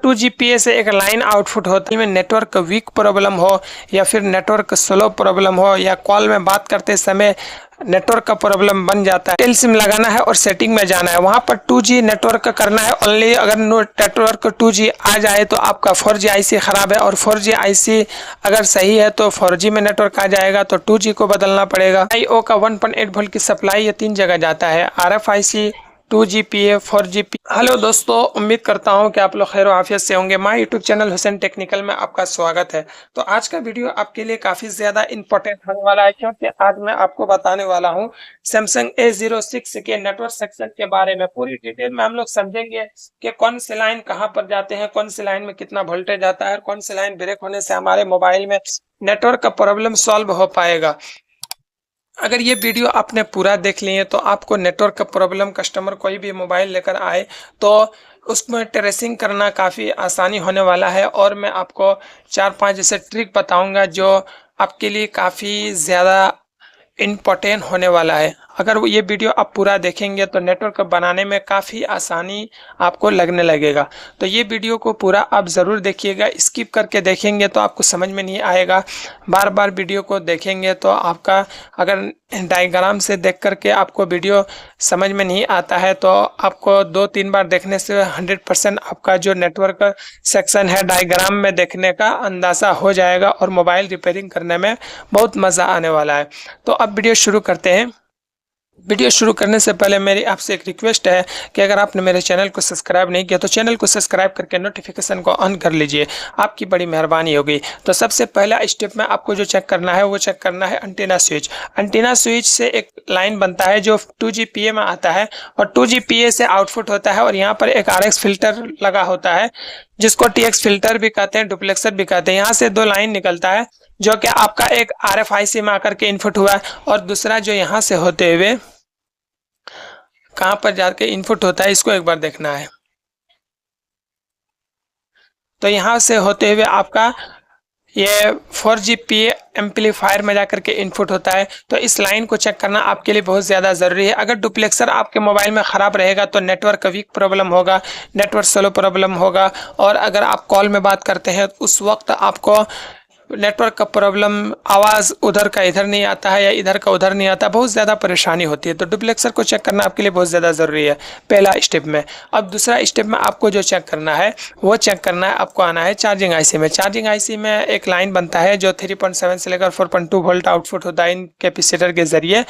2GPA से एक line output होता है, नेटवर्क वीक प्रॉब्लम हो या फिर नेटवर्क स्लो प्रॉब्लम हो या कॉल में बात करते समय नेटवर्क का प्रॉब्लम बन जाता है। एयरटेल सिम लगाना है और सेटिंग में जाना है, वहां पर 2G नेटवर्क करना है ओनली। अगर नेटवर्क 2G आ जाए तो आपका 4G IC खराब है, और 4G IC अगर सही है तो 4G में नेटवर्क आ जाएगा, तो 2G को बदलना पड़ेगा। IO का 1.8 वोल्ट की सप्लाई ये 3 जगह जाता है, RFIC, 2GPA, 4GP। हेलो दोस्तों, उम्मीद करता हूं कि आप लोग खैर आफियत से होंगे। My YouTube channel Hussain technical में आपका स्वागत है। तो आज का वीडियो आपके लिए काफी ज्यादा इंपॉर्टेंट होने वाला है, क्योंकि आज मैं आपको बताने वाला हूं सैमसंग A06 के नेटवर्क सेक्शन के बारे में। पूरी डिटेल में हम लोग समझेंगे कि कौन सी लाइन कहां पर जाते हैं, कौन सी लाइन में कितना वोल्टेज आता है, और कौन सी लाइन ब्रेक होने से हमारे मोबाइल में नेटवर्क का प्रॉब्लम सॉल्व हो पाएगा। अगर ये वीडियो आपने पूरा देख लिए तो आपको नेटवर्क का प्रॉब्लम, कस्टमर कोई भी मोबाइल लेकर आए तो उसमें ट्रेसिंग करना काफ़ी आसानी होने वाला है। और मैं आपको 4-5 ऐसे ट्रिक बताऊंगा जो आपके लिए काफ़ी ज़्यादा इम्पोर्टेंट होने वाला है। अगर ये वीडियो आप पूरा देखेंगे तो नेटवर्क बनाने में काफ़ी आसानी आपको लगने लगेगा। तो ये वीडियो को पूरा आप ज़रूर देखिएगा, स्किप करके देखेंगे तो आपको समझ में नहीं आएगा। बार बार वीडियो को देखेंगे तो आपका, अगर डायग्राम से देख करके आपको वीडियो समझ में नहीं आता है तो आपको 2-3 बार देखने से 100% आपका जो नेटवर्क सेक्शन है डायग्राम में देखने का अंदाज़ा हो जाएगा, और मोबाइल रिपेयरिंग करने में बहुत मज़ा आने वाला है। तो अब वीडियो शुरू करते हैं। वीडियो शुरू करने से पहले मेरी आपसे एक रिक्वेस्ट है कि अगर आपने मेरे चैनल को सब्सक्राइब नहीं किया तो चैनल को सब्सक्राइब करके नोटिफिकेशन को ऑन कर लीजिए, आपकी बड़ी मेहरबानी होगी। तो सबसे पहला स्टेप में आपको जो चेक करना है वो चेक करना है एंटीना स्विच। एंटीना स्विच से एक लाइन बनता है जो 2GPA में आता है, और 2GPA से आउटपुट होता है, और यहाँ पर एक RX फिल्टर लगा होता है जिसको TX फिल्टर भी कहते हैं, डुप्लेक्सर भी कहते हैं। यहाँ से 2 लाइन निकलता है जो कि आपका एक RFIC में आकर के इनपुट हुआ है, और दूसरा जो यहाँ से होते हुए कहां पर जाके इनपुट होता है इसको एक बार देखना है। तो यहां से होते हुए आपका ये 4GPA एम्पलीफायर में जाकर के इनपुट होता है। तो इस लाइन को चेक करना आपके लिए बहुत ज़्यादा ज़रूरी है। अगर डुप्लेक्सर आपके मोबाइल में ख़राब रहेगा तो नेटवर्क वीक प्रॉब्लम होगा, नेटवर्क स्लो प्रॉब्लम होगा, और अगर आप कॉल में बात करते हैं तो उस वक्त आपको नेटवर्क का प्रॉब्लम, आवाज़ उधर का इधर नहीं आता है या इधर का उधर नहीं आता, बहुत ज़्यादा परेशानी होती है। तो डुप्लेक्सर को चेक करना आपके लिए बहुत ज़्यादा ज़रूरी है, पहला स्टेप में। अब दूसरा स्टेप में आपको जो चेक करना है वो चेक करना है, आपको आना है चार्जिंग IC में। चार्जिंग IC में एक लाइन बनता है जो 3.7 से लेकर 4.2 वोल्ट आउटपुट होता है इन कैपेसिटर के ज़रिए,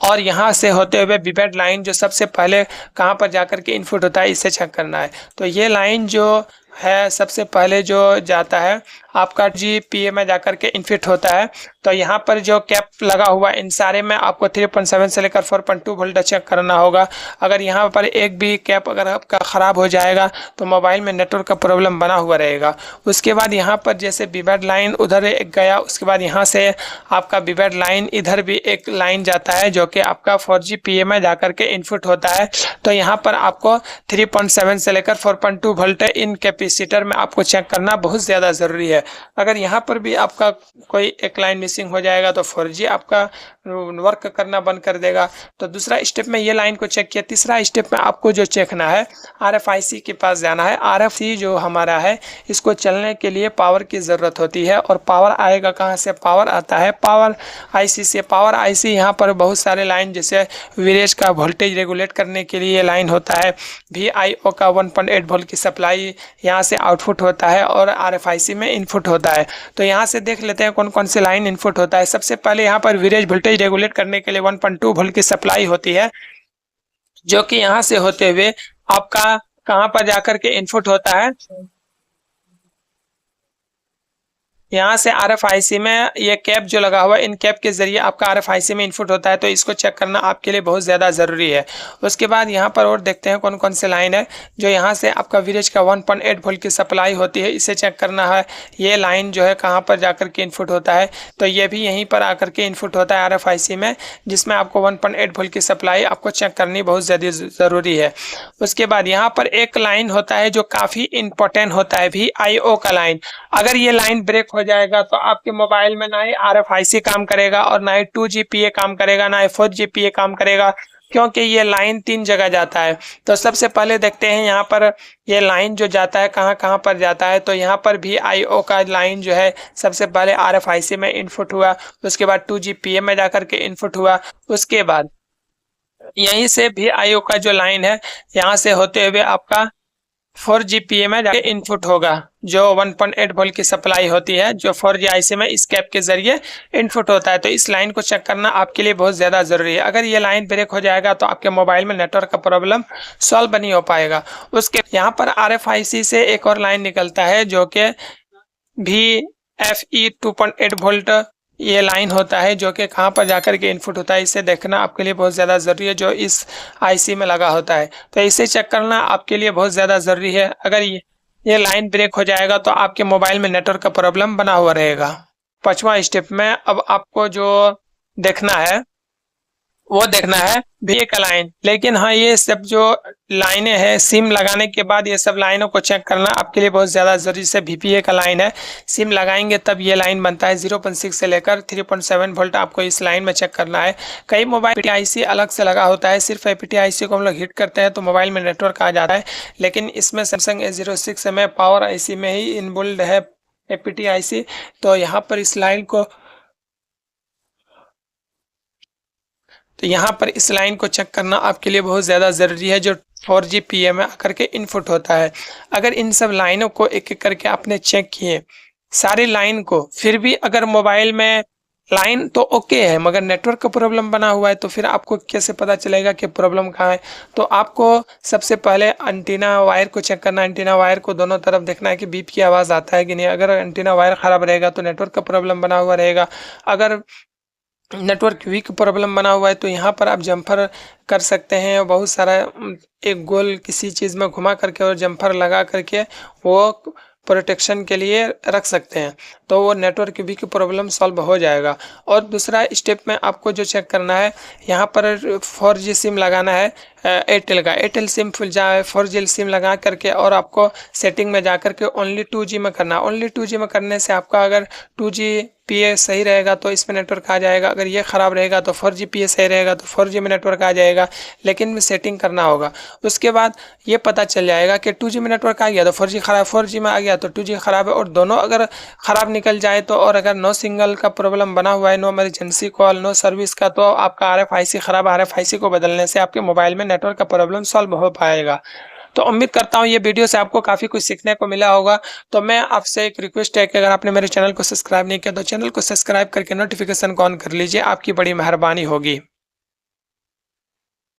और यहाँ से होते हुए विवेट लाइन जो सबसे पहले कहाँ पर जाकर के इनपुट होता है इसे चेक करना है। तो ये लाइन जो है सबसे पहले जो जाता है आपका GPA में जाकर के इनफिट होता है। तो यहाँ पर जो कैप लगा हुआ इन सारे में आपको 3.7 से लेकर 4.2 वोल्ट चेक करना होगा। अगर यहाँ पर एक भी कैप अगर आपका ख़राब हो जाएगा तो मोबाइल में नेटवर्क का प्रॉब्लम बना हुआ रहेगा। उसके बाद यहाँ पर जैसे विवेट लाइन उधर एक गया, उसके बाद यहाँ से आपका विवेट लाइन इधर भी एक लाइन जाता है जो कि आपका 4GPA में जाकर के इनपुट होता है। तो यहाँ पर आपको 3.7 से लेकर 4.2 वोल्ट इन कैपेसिटर में आपको चेक करना बहुत ज़्यादा ज़रूरी है। अगर यहाँ पर भी आपका कोई एक लाइन मिसिंग हो जाएगा तो 4G आपका वर्क करना बंद कर देगा। तो दूसरा स्टेप में ये लाइन को चेक किया। तीसरा स्टेप में आपको जो चेकना है RFIC के पास जाना है। RFIC जो हमारा है इसको चलने के लिए पावर की ज़रूरत होती है, और पावर आएगा कहाँ से? पावर आता है पावर IC से। पावर IC यहाँ पर बहुत सारे लाइन, जैसे विलेज का वोल्टेज रेगुलेट करने के लिए लाइन होता है, VIO का 1.8 वोल्ट की सप्लाई यहाँ से आउटपुट होता है, और RFIC में इनपुट होता है। तो यहाँ से देख लेते हैं कौन कौन से लाइन इनपुट होता है। सबसे पहले यहाँ पर विलेज वोल्टेज रेगुलेट करने के लिए 1.2 वोल्ट की सप्लाई होती है, जो कि यहाँ से होते हुए आपका कहाँ पर जाकर के इनपुट होता है, यहाँ से RFIC में ये कैप जो लगा हुआ है, इन कैप के जरिए आपका RFIC में इनपुट होता है। तो इसको चेक करना आपके लिए बहुत ज़्यादा ज़रूरी है। उसके बाद यहाँ पर और देखते हैं कौन कौन से लाइन है जो यहाँ से आपका विलेज का 1.8 वोल्ट की सप्लाई होती है, इसे चेक करना है। ये लाइन जो है कहाँ पर जाकर के इनपुट होता है, तो ये भी यहीं पर आकर के इनपुट होता है RFIC में, जिसमें आपको 1.8 वोल्ट की सप्लाई आपको चेक करनी बहुत ज़्यादा ज़रूरी है। उसके बाद यहाँ पर एक लाइन होता है जो काफ़ी इंपॉर्टेंट होता है, VIO का लाइन। अगर ये लाइन ब्रेक हो जाएगा तो आपके मोबाइल में ना ही RFIC काम करेगा, और ना ही 2GPA काम करेगा, ना ही 4GPA काम करेगा। क्योंकि ये लाइन 3 जगह जाता है। तो सबसे पहले देखते हैं यहाँ पर ये लाइन जो जाता है कहाँ कहाँ पर जाता है। तो यहाँ पर भी IO का लाइन जो है सबसे पहले RFIC में इनपुट हुआ, उसके बाद 2GPA में जाकर के इनपुट हुआ, उसके बाद यहीं से भी IO का जो लाइन है यहाँ से होते हुए आपका 4GPA में जाके इनपुट होगा, जो 1.8 वोल्ट की सप्लाई होती है जो 4G IC में इस कैप के जरिए इनपुट होता है। तो इस लाइन को चेक करना आपके लिए बहुत ज़्यादा ज़रूरी है। अगर ये लाइन ब्रेक हो जाएगा तो आपके मोबाइल में नेटवर्क का प्रॉब्लम सॉल्व नहीं हो पाएगा। उसके यहाँ पर RFIC से एक और लाइन निकलता है जो कि VFE 2.8 वोल्ट ये लाइन होता है, जो कि कहाँ पर जाकर के इनपुट होता है। इसे देखना आपके लिए बहुत ज़्यादा ज़रूरी है, जो इस IC में लगा होता है। तो इसे चेक करना आपके लिए बहुत ज़्यादा ज़रूरी है। अगर ये लाइन ब्रेक हो जाएगा तो आपके मोबाइल में नेटवर्क का प्रॉब्लम बना हुआ रहेगा। 5वां स्टेप में अब आपको जो देखना है वो देखना है VA का लाइन। लेकिन हाँ, ये सब जो लाइनें हैं सिम लगाने के बाद ये सब लाइनों को चेक करना आपके लिए बहुत ज़्यादा ज़रूरी से VPA का लाइन है। सिम लगाएंगे तब ये लाइन बनता है। 0.6 से लेकर 3.7 वोल्ट आपको इस लाइन में चेक करना है। कई मोबाइल APT-IC अलग से लगा होता है, सिर्फ APT-IC को हम लोग हिट करते हैं तो मोबाइल में नेटवर्क आ जाता है। लेकिन इसमें सैमसंग A06 में पावर IC में ही इनबिल्ड है APT-IC। तो यहाँ पर इस लाइन को यहाँ पर इस लाइन को चेक करना आपके लिए बहुत ज़्यादा ज़रूरी है, जो 4GPA में आकर के इनपुट होता है। अगर इन सब लाइनों को एक एक करके आपने चेक किए सारी लाइन को, फिर भी अगर मोबाइल में लाइन तो ओके है मगर नेटवर्क का प्रॉब्लम बना हुआ है, तो फिर आपको कैसे पता चलेगा कि प्रॉब्लम कहाँ है। तो आपको सबसे पहले एंटीना वायर को चेक करना। एंटीना वायर को दोनों तरफ देखना है कि बीप की आवाज़ आता है कि नहीं। अगर एंटीना वायर ख़राब रहेगा तो नेटवर्क का प्रॉब्लम बना हुआ रहेगा। अगर नेटवर्क वीक प्रॉब्लम बना हुआ है तो यहाँ पर आप जम्फर कर सकते हैं। बहुत सारा एक गोल किसी चीज़ में घुमा करके और जम्फर लगा करके वो प्रोटेक्शन के लिए रख सकते हैं, तो वो नेटवर्क वीक प्रॉब्लम सॉल्व हो जाएगा। और दूसरा स्टेप में आपको जो चेक करना है, यहाँ पर 4G सिम लगाना है एयरटेल का। एयरटेल सिम 4G सिम लगा करके और आपको सेटिंग में जा करके ओनली 2G में करना। ओनली 2G में करने से आपका अगर 2GPA सही रहेगा तो इसमें नेटवर्क आ जाएगा। अगर ये ख़राब रहेगा तो 4GPA सही रहेगा तो 4G में नेटवर्क आ जाएगा। लेकिन सेटिंग करना होगा। उसके बाद ये पता चल जाएगा कि 2G में नेटवर्क आ गया तो 4G ख़राब, 4G में आ गया तो 2G ख़राब है। और दोनों अगर ख़राब निकल जाए तो, और अगर नो सिंगल का प्रॉब्लम बना हुआ है, no emergency call, no service का, तो आपका RFIC ख़राब। RFIC को बदलने से आपके मोबाइल में नेटवर्क का प्रॉब्लम सॉल्व हो पाएगा। तो उम्मीद करता हूँ ये वीडियो से आपको काफ़ी कुछ सीखने को मिला होगा। तो मैं आपसे एक रिक्वेस्ट है कि अगर आपने मेरे चैनल को सब्सक्राइब नहीं किया तो चैनल को सब्सक्राइब करके नोटिफिकेशन को ऑन कर लीजिए, आपकी बड़ी मेहरबानी होगी।